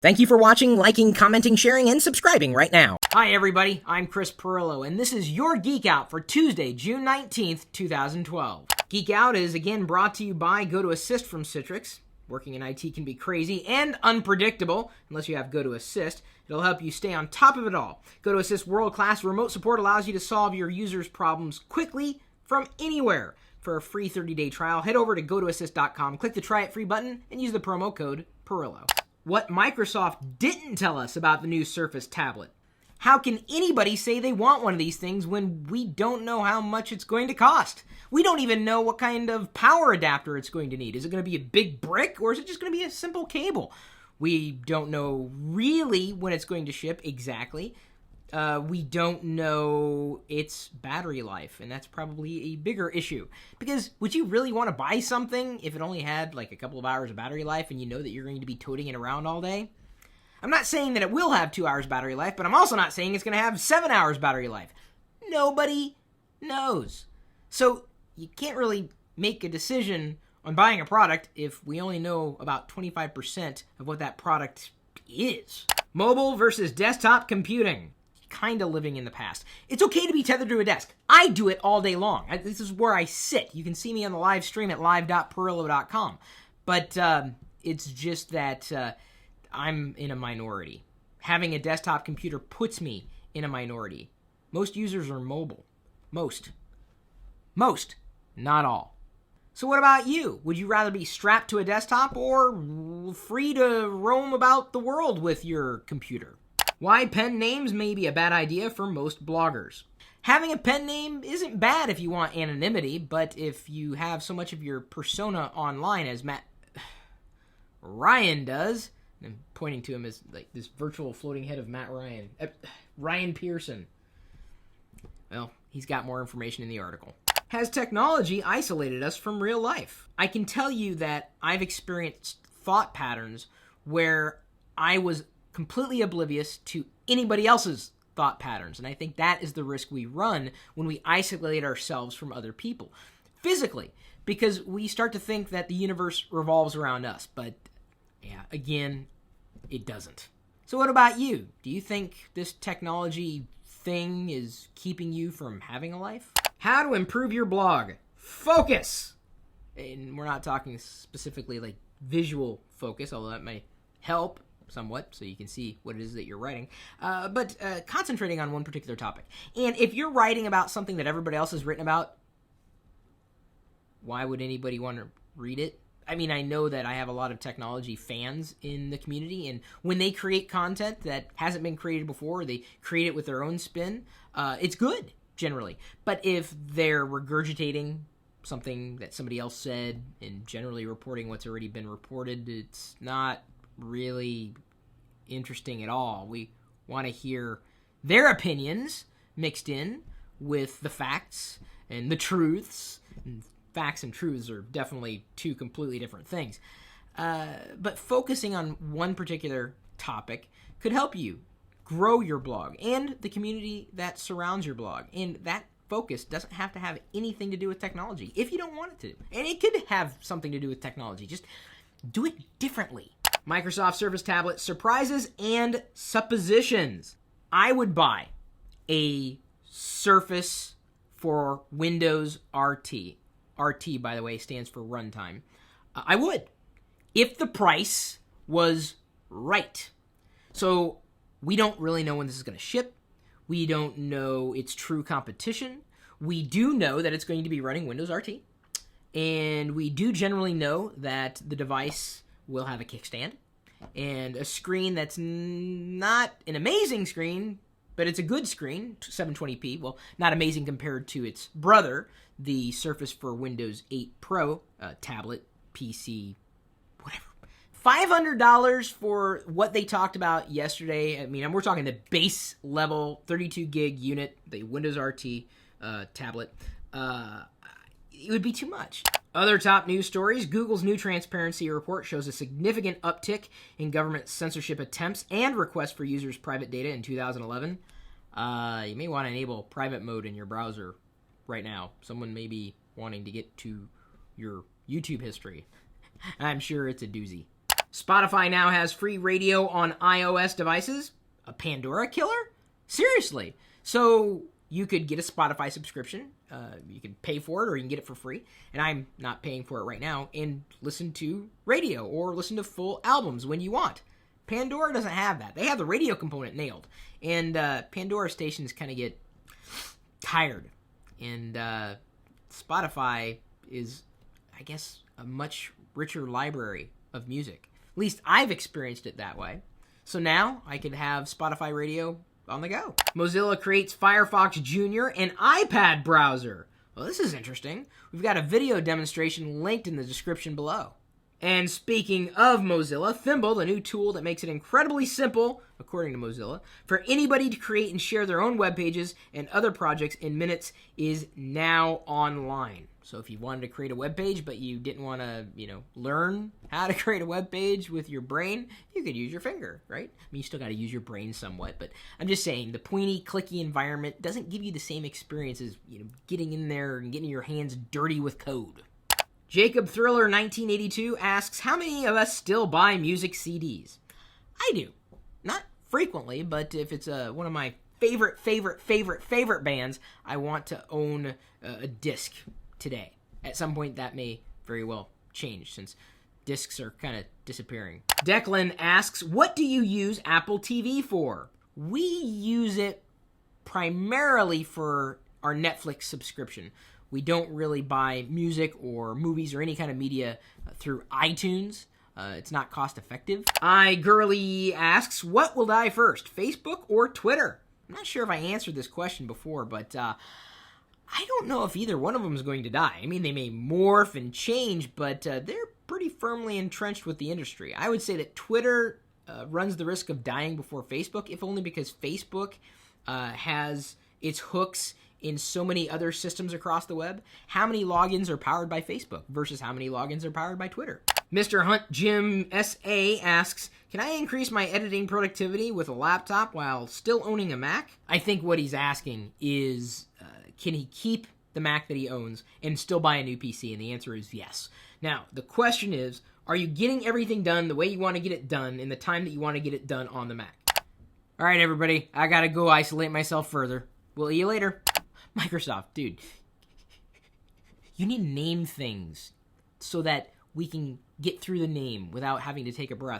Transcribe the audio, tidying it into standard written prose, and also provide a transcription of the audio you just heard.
Thank you for watching, liking, commenting, sharing, and subscribing right now. Hi everybody, I'm Chris Pirillo, and this is your Geek Out for Tuesday, June 19th, 2012. Geek Out is again brought to you by GoToAssist from Citrix. Working in IT can be crazy and unpredictable unless you have GoToAssist. It'll help you stay on top of it all. GoToAssist world-class remote support allows you to solve your users' problems quickly from anywhere. For a free 30-day trial, head over to GoToAssist.com, click the Try It Free button, and use the promo code Pirillo. What Microsoft didn't tell us about the new Surface tablet. How can anybody say they want one of these things when we don't know how much it's going to cost? We don't even know what kind of power adapter it's going to need. Is it going to be a big brick or is it just going to be a simple cable? We don't know really when it's going to ship exactly. We don't know its battery life, and that's probably a bigger issue. Because would you really want to buy something if it only had like a couple of hours of battery life and you know that you're going to be toting it around all day? I'm not saying that it will have 2 hours battery life, but I'm also not saying it's going to have 7 hours battery life. Nobody knows. So you can't really make a decision on buying a product if we only know about 25% of what that product is. Mobile versus desktop computing. Kind of living in the past. It's okay to be tethered to a desk. I do it all day long. This is where I sit. You can see me on the live stream at live.pirillo.com. But it's just that I'm in a minority. Having a desktop computer puts me in a minority. Most users are mobile. Most. Not all. So what about you? Would you rather be strapped to a desktop or free to roam about the world with your computer? Why pen names may be a bad idea for most bloggers. Having a pen name isn't bad if you want anonymity, but if you have so much of your persona online as Matt Ryan does, and I'm pointing to him as like this virtual floating head of Matt Ryan, Ryan Pearson. Well, he's got more information in the article. Has technology isolated us from real life? I can tell you that I've experienced thought patterns where I was completely oblivious to anybody else's thought patterns. And I think that is the risk we run when we isolate ourselves from other people. Physically, because we start to think that the universe revolves around us. But, yeah, again, it doesn't. So what about you? Do you think this technology thing is keeping you from having a life? How to improve your blog. Focus! And we're not talking specifically like visual focus, although that may help somewhat, so you can see what it is that you're writing, but concentrating on one particular topic. And if you're writing about something that everybody else has written about, why would anybody want to read it? I mean, I know that I have a lot of technology fans in the community, and when they create content that hasn't been created before, they create it with their own spin, it's good, generally. But if they're regurgitating something that somebody else said and generally reporting what's already been reported, it's not really interesting at all. We want to hear their opinions mixed in with the facts and the truths. And facts and truths are definitely two completely different things. But focusing on one particular topic could help you grow your blog and the community that surrounds your blog. And that focus doesn't have to have anything to do with technology if you don't want it to. And it could have something to do with technology. Just do it differently. Microsoft Surface tablet surprises and suppositions. I would buy a Surface for Windows RT. RT, by the way, stands for runtime. I would, if the price was right. So we don't really know when this is going to ship. We don't know its true competition. We do know that it's going to be running Windows RT. And we do generally know that the device will have a kickstand and a screen that's not an amazing screen, but it's a good screen, 720p. Well, not amazing compared to its brother, the Surface for Windows 8 Pro tablet, PC, whatever. $500 for what they talked about yesterday. I mean, we're talking the base level 32 gig unit, the Windows RT tablet. It would be too much. Other top news stories. Google's new transparency report shows a significant uptick in government censorship attempts and requests for users' private data in 2011. You may want to enable private mode in your browser right now. Someone may be wanting to get to your YouTube history. I'm sure it's a doozy. Spotify now has free radio on iOS devices. A Pandora killer? Seriously. So you could get a Spotify subscription. You can pay for it or you can get it for free. And I'm not paying for it right now. And listen to radio or listen to full albums when you want. Pandora doesn't have that. They have the radio component nailed. And Pandora stations kind of get tired. And Spotify is, I guess, a much richer library of music. At least I've experienced it that way. So now I can have Spotify radio on the go. Mozilla creates Firefox Junior and iPad browser. Well, this is interesting. We've got a video demonstration linked in the description below. And speaking of Mozilla, Thimble, the new tool that makes it incredibly simple, according to Mozilla, for anybody to create and share their own web pages and other projects in minutes, is now online. So if you wanted to create a web page, but you didn't want to, learn how to create a web page with your brain, you could use your finger, right? I mean, you still got to use your brain somewhat, but I'm just saying the pointy, clicky environment doesn't give you the same experience as, getting in there and getting your hands dirty with code. Jacob Thriller 1982 asks, how many of us still buy music CDs? I do. Not frequently, but if it's one of my favorite bands, I want to own a disc today. At some point, that may very well change since discs are kind of disappearing. Declan asks, what do you use Apple TV for? We use it primarily for our Netflix subscription. We don't really buy music or movies or any kind of media through iTunes. It's not cost effective. iGirly asks, what will die first, Facebook or Twitter? I'm not sure if I answered this question before, but I don't know if either one of them is going to die. I mean, they may morph and change, but they're pretty firmly entrenched with the industry. I would say that Twitter runs the risk of dying before Facebook, if only because Facebook has its hooks in so many other systems across the web. How many logins are powered by Facebook versus how many logins are powered by Twitter? Mr. Hunt Jim S.A. asks, can I increase my editing productivity with a laptop while still owning a Mac? I think what he's asking is, can he keep the Mac that he owns and still buy a new PC? And the answer is yes. Now, the question is, are you getting everything done the way you want to get it done in the time that you want to get it done on the Mac? All right, everybody, I got to go isolate myself further. We'll see you later. Microsoft, dude, you need to name things so that we can get through the name without having to take a breath.